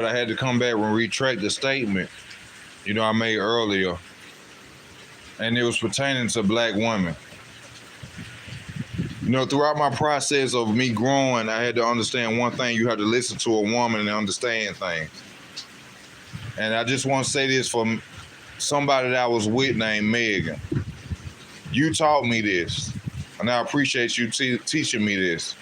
I had to come back and retract the statement, I made earlier, and it was pertaining to black women. Throughout my process of me growing, I had to understand one thing: you have to listen to a woman and understand things. And I just want to say this from somebody that I was with named Megan. You taught me this, and I appreciate you teaching me this.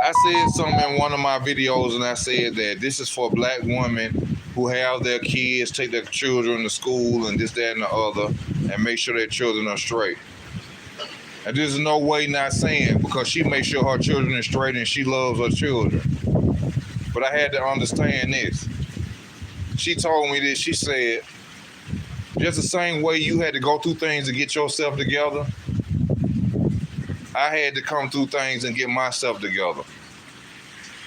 I said something in one of my videos, and I said that this is for black women who have their kids, take their children to school, and this, that, and the other, and make sure their children are straight. And this is no way not saying, because she makes sure her children are straight and she loves her children. But I had to understand this. She told me this. She said, just the same way you had to go through things to get yourself together, I had to come through things and get myself together.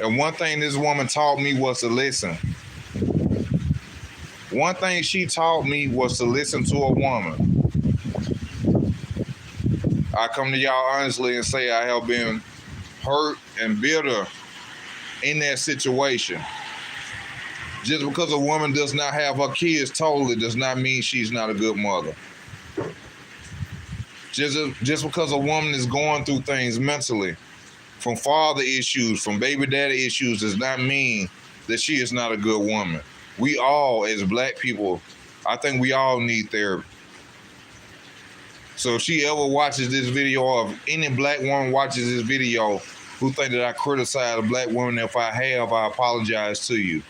And one thing this woman taught me was to listen. One thing she taught me was to listen to a woman. I come to y'all honestly and say I have been hurt and bitter in that situation. Just because a woman does not have her kids totally does not mean she's not a good mother. Just because a woman is going through things mentally, from father issues, from baby daddy issues, does not mean that she is not a good woman. We all, as black people, I think we all need therapy. So if she ever watches this video, or if any black woman watches this video who think that I criticize a black woman, if I have, I apologize to you.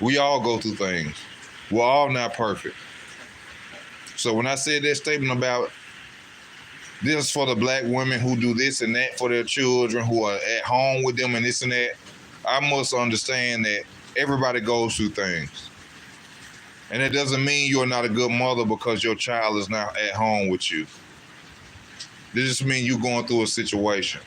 We all go through things. We're all not perfect. So when I said that statement about this is for the black women who do this and that for their children, who are at home with them and this and that, I must understand that everybody goes through things. And it doesn't mean you're not a good mother because your child is not at home with you. This just means you're going through a situation.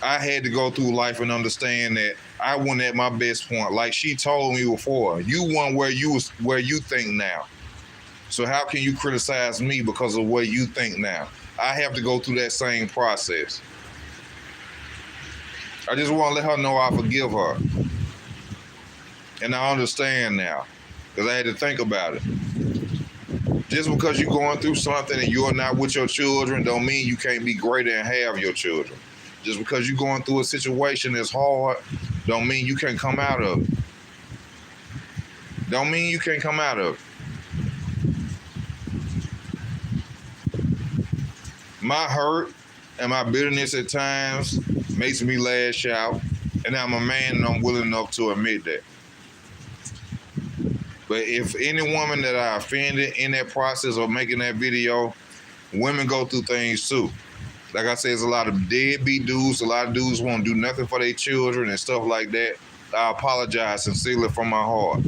I had to go through life and understand that I wasn't at my best point. Like she told me before, you weren't where you think now. So how can you criticize me because of where you think now? I have to go through that same process. I just want to let her know I forgive her. And I understand now, because I had to think about it. Just because you're going through something and you're not with your children don't mean you can't be greater and have your children. Just because you're going through a situation that's hard don't mean you can't come out of it. Don't mean you can't come out of it. My hurt and my bitterness at times makes me lash out, and I'm a man and I'm willing enough to admit that. But if any woman that I offended in that process of making that video, women go through things too. Like I said, there's a lot of deadbeat dudes. A lot of dudes won't do nothing for their children and stuff like that. I apologize sincerely from my heart.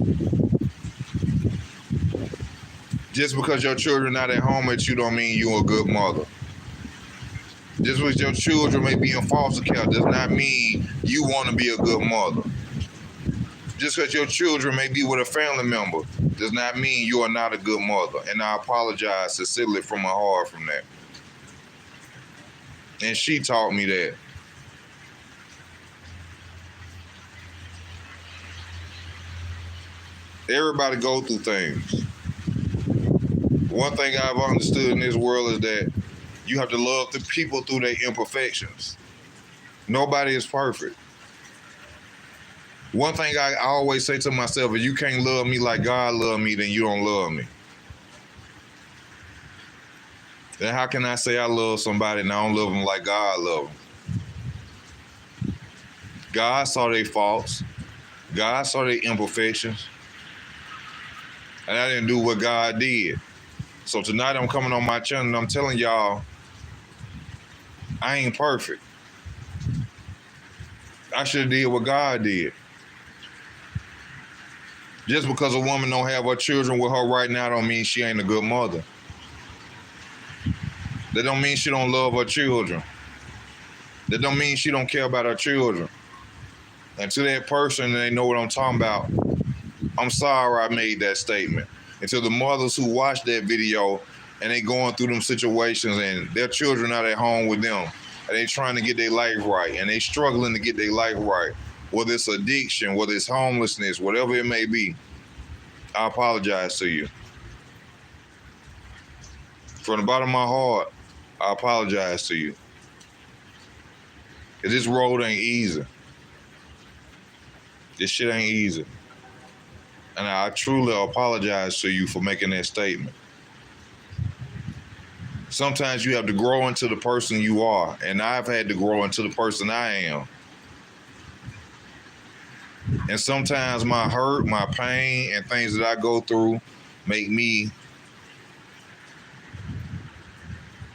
Just because your children not at home with you don't mean you're a good mother. Just because your children may be in foster care does not mean you want to be a good mother. Just because your children may be with a family member does not mean you are not a good mother. And I apologize sincerely from my heart from that. And she taught me that. Everybody go through things. One thing I've understood in this world is that you have to love the people through their imperfections. Nobody is perfect. One thing I always say to myself, if you can't love me like God loved me, then you don't love me. Then how can I say I love somebody and I don't love them like God loved them? God saw their faults. God saw their imperfections. And I didn't do what God did. So tonight I'm coming on my channel and I'm telling y'all, I ain't perfect. I should have did what God did. Just because a woman don't have her children with her right now don't mean she ain't a good mother. That don't mean she don't love her children. That don't mean she don't care about her children. And to that person, they know what I'm talking about, I'm sorry I made that statement. And to the mothers who watch that video and they going through them situations and their children not at home with them, and they trying to get their life right, and they struggling to get their life right, whether it's addiction, whether it's homelessness, whatever it may be, I apologize to you. From the bottom of my heart, I apologize to you. Cause this road ain't easy. This shit ain't easy. And I truly apologize to you for making that statement. Sometimes you have to grow into the person you are, and I've had to grow into the person I am. And sometimes my hurt, my pain, and things that I go through make me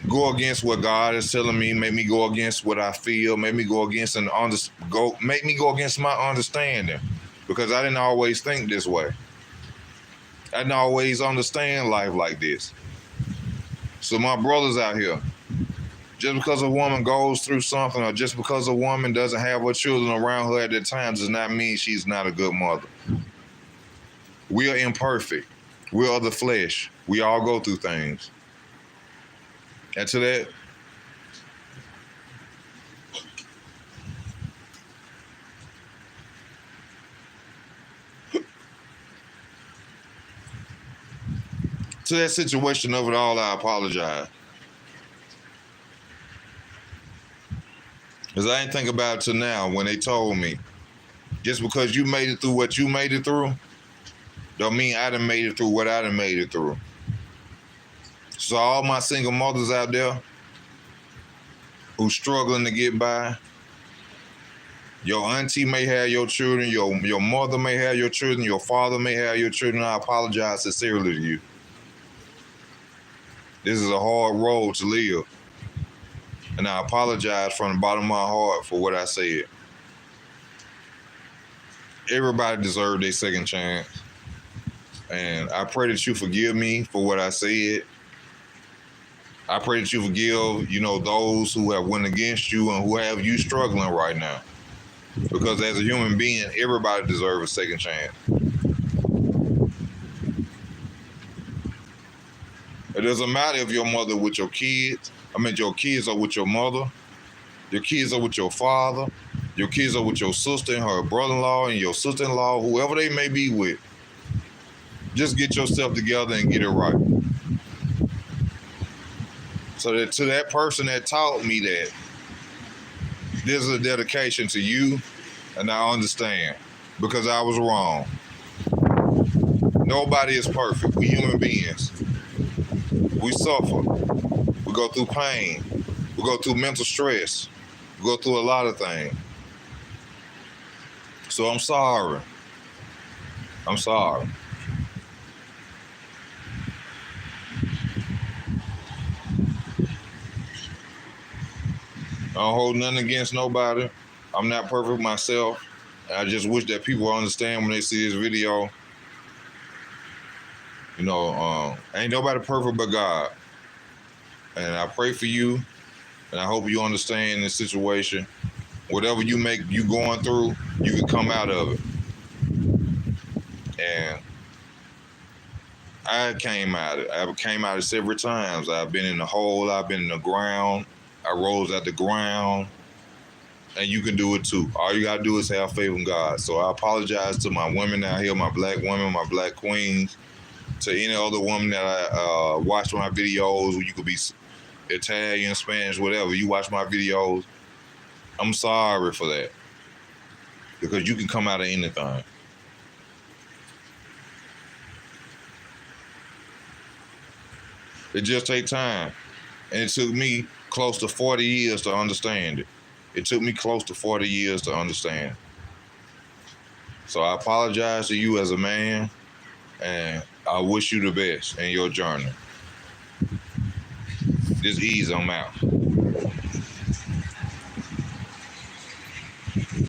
go against what God is telling me, make me go against what I feel, make me go against make me go against my understanding, because I didn't always think this way. I didn't always understand life like this. So my brothers out here, just because a woman goes through something, or just because a woman doesn't have her children around her at that time, does not mean she's not a good mother. We are imperfect. We are the flesh. We all go through things. And to that, situation of it all, I apologize. Because I didn't think about it till now when they told me, just because you made it through what you made it through, don't mean I done made it through what I done made it through. So all my single mothers out there who's struggling to get by, your auntie may have your children, your mother may have your children, your father may have your children. I apologize sincerely to you. This is a hard road to live. And I apologize from the bottom of my heart for what I said. Everybody deserves their second chance. And I pray that you forgive me for what I said. I pray that you forgive, those who have went against you and who have you struggling right now. Because as a human being, everybody deserves a second chance. It doesn't matter if your mother with your kids. Your kids are with your mother. Your kids are with your father. Your kids are with your sister and her brother-in-law and your sister-in-law, whoever they may be with. Just get yourself together and get it right. So that to that person that taught me that, this is a dedication to you, and I understand, because I was wrong. Nobody is perfect. We human beings. We suffer. We go through pain. We go through mental stress. We go through a lot of things. So I'm sorry. I'm sorry. I don't hold nothing against nobody. I'm not perfect myself. I just wish that people understand when they see this video. Ain't nobody perfect but God. And I pray for you, and I hope you understand this situation. Whatever you going through, you can come out of it. And I came out of it. I came out of it several times. I've been in the hole. I've been in the ground. I rose out the ground. And you can do it too. All you got to do is have faith in God. So I apologize to my women out here, my black women, my black queens, to any other woman that I watch my videos. You could be Italian, Spanish, whatever. You watch my videos. I'm sorry for that. Because you can come out of anything. It just takes time. And it took me close to 40 years to understand it. It took me close to 40 years to understand. So I apologize to you as a man, and I wish you the best in your journey. Just ease, I'm out.